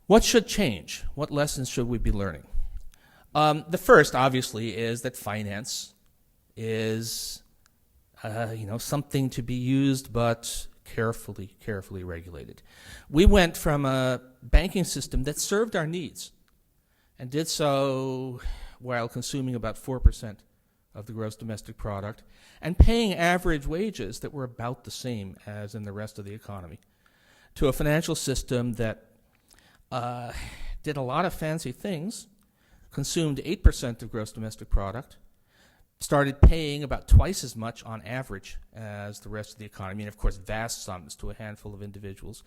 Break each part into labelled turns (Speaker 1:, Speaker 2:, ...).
Speaker 1: What should change? What lessons should we be learning? The first, obviously, is that finance is, something to be used, but carefully regulated. We went from a banking system that served our needs and did so while consuming about 4% of the gross domestic product and paying average wages that were about the same as in the rest of the economy, to a financial system that did a lot of fancy things, consumed 8% of gross domestic product, started paying about twice as much on average as the rest of the economy, and of course vast sums to a handful of individuals.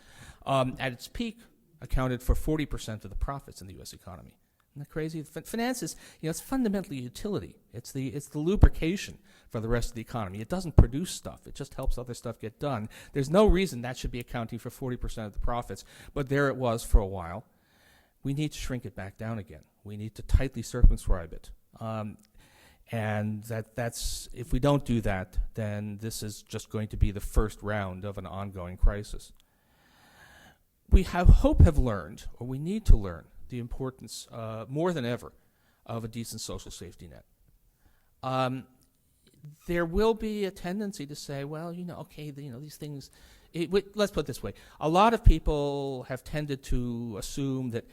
Speaker 1: At its peak, accounted for 40% of the profits in the U.S. economy. Isn't that crazy? Finance is, it's fundamentally utility. It's the lubrication for the rest of the economy. It doesn't produce stuff. It just helps other stuff get done. There's no reason that should be accounting for 40% of the profits, but there it was for a while. We need to shrink it back down again. We need to tightly circumscribe it. And that's if we don't do that, then this is just going to be the first round of an ongoing crisis. We have learned, or we need to learn, the importance, more than ever, of a decent social safety net. There will be a tendency to say, well, these things, let's put it this way. A lot of people have tended to assume that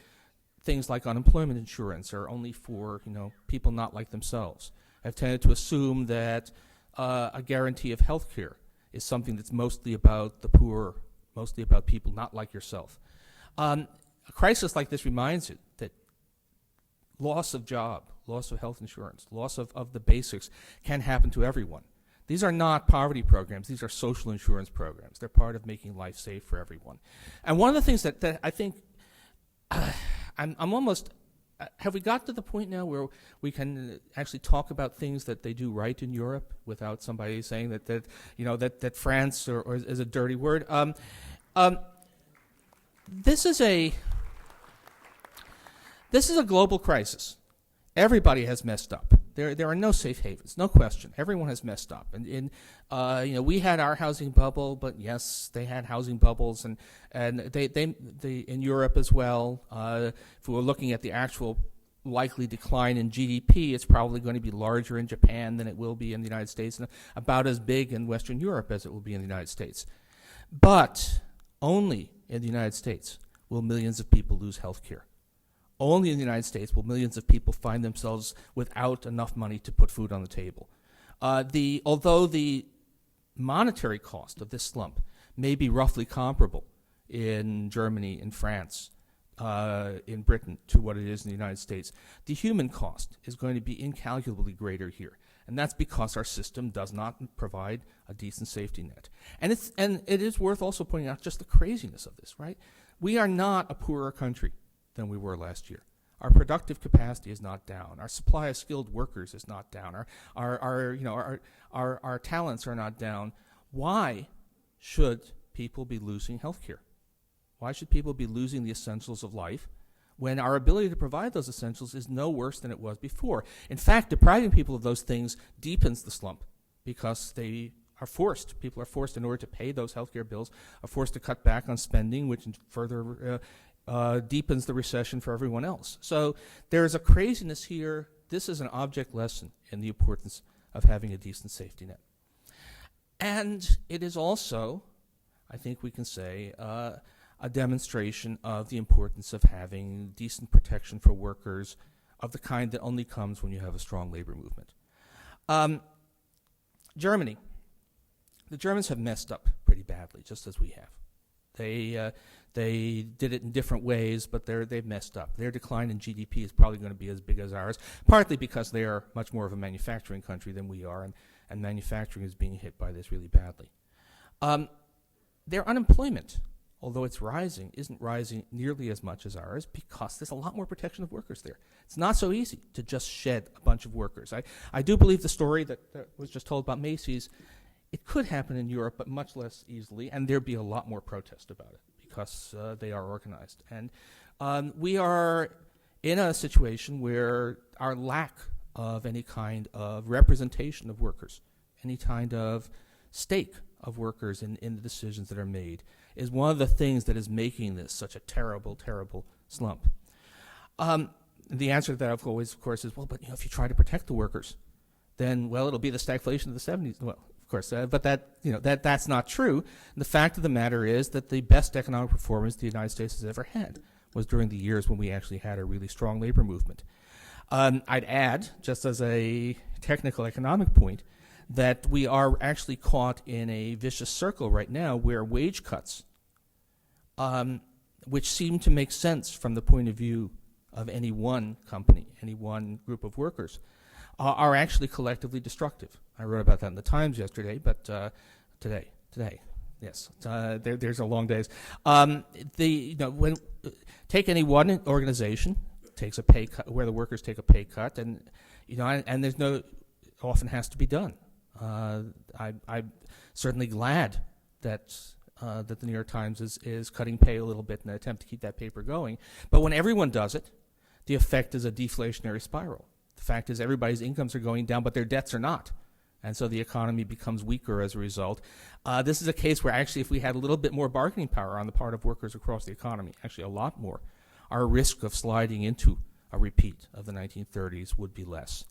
Speaker 1: things like unemployment insurance are only for, people not like themselves. Have tended to assume that a guarantee of health care is something that's mostly about the poor, mostly about people not like yourself. A crisis like this reminds you that loss of job, loss of health insurance, loss of the basics can happen to everyone. These are not poverty programs. These are social insurance programs. They're part of making life safe for everyone. And one of the things that I think I'm almost... have we got to the point now where we can actually talk about things that they do right in Europe without somebody saying that France or is a dirty word? This is a global crisis. Everybody has messed up. There are no safe havens, no question. Everyone has messed up, and we had our housing bubble, but yes, they had housing bubbles, and they in Europe as well. If we were looking at the actual likely decline in GDP, it's probably going to be larger in Japan than it will be in the United States, and about as big in Western Europe as it will be in the United States. But only in the United States will millions of people lose health care. Only in the United States will millions of people find themselves without enough money to put food on the table. Although the monetary cost of this slump may be roughly comparable in Germany, in France, in Britain to what it is in the United States, the human cost is going to be incalculably greater here. And that's because our system does not provide a decent safety net. And it is worth also pointing out just the craziness of this, right? We are not a poorer country than we were last year. Our productive capacity is not down. Our supply of skilled workers is not down. Our talents are not down. Why should people be losing health care? Why should people be losing the essentials of life when our ability to provide those essentials is no worse than it was before? In fact, depriving people of those things deepens the slump because people are forced in order to pay those healthcare bills, are forced to cut back on spending, which further deepens the recession for everyone else. So there's a craziness here. This is an object lesson in the importance of having a decent safety net. And it is also, I think we can say, a demonstration of the importance of having decent protection for workers of the kind that only comes when you have a strong labor movement. Germany. The Germans have messed up pretty badly, just as we have. They did it in different ways, but they've messed up. Their decline in GDP is probably going to be as big as ours, partly because they are much more of a manufacturing country than we are, and manufacturing is being hit by this really badly. Their unemployment, although it's rising, isn't rising nearly as much as ours because there's a lot more protection of workers there. It's not so easy to just shed a bunch of workers. I do believe the story that was just told about Macy's. It could happen in Europe, but much less easily, and there'd be a lot more protest about it because they are organized. And we are in a situation where our lack of any kind of representation of workers, any kind of stake of workers in the decisions that are made is one of the things that is making this such a terrible, terrible slump. The answer to that, of course, is, well, but if you try to protect the workers, then, well, it'll be the stagflation of the 70s. Well, of course, but that's not true. And the fact of the matter is that the best economic performance the United States has ever had was during the years when we actually had a really strong labor movement. I'd add, just as a technical economic point, that we are actually caught in a vicious circle right now where wage cuts, which seem to make sense from the point of view of any one company, any one group of workers, are actually collectively destructive. I wrote about that in the Times yesterday, but today, yes, there's a long days. Take any one organization, takes a pay cut, where the workers take a pay cut, and there's often has to be done. I'm certainly glad that the New York Times is cutting pay a little bit in an attempt to keep that paper going. But when everyone does it, the effect is a deflationary spiral. The fact is everybody's incomes are going down, but their debts are not. And so the economy becomes weaker as a result. This is a case where actually if we had a little bit more bargaining power on the part of workers across the economy, actually a lot more, our risk of sliding into a repeat of the 1930s would be less.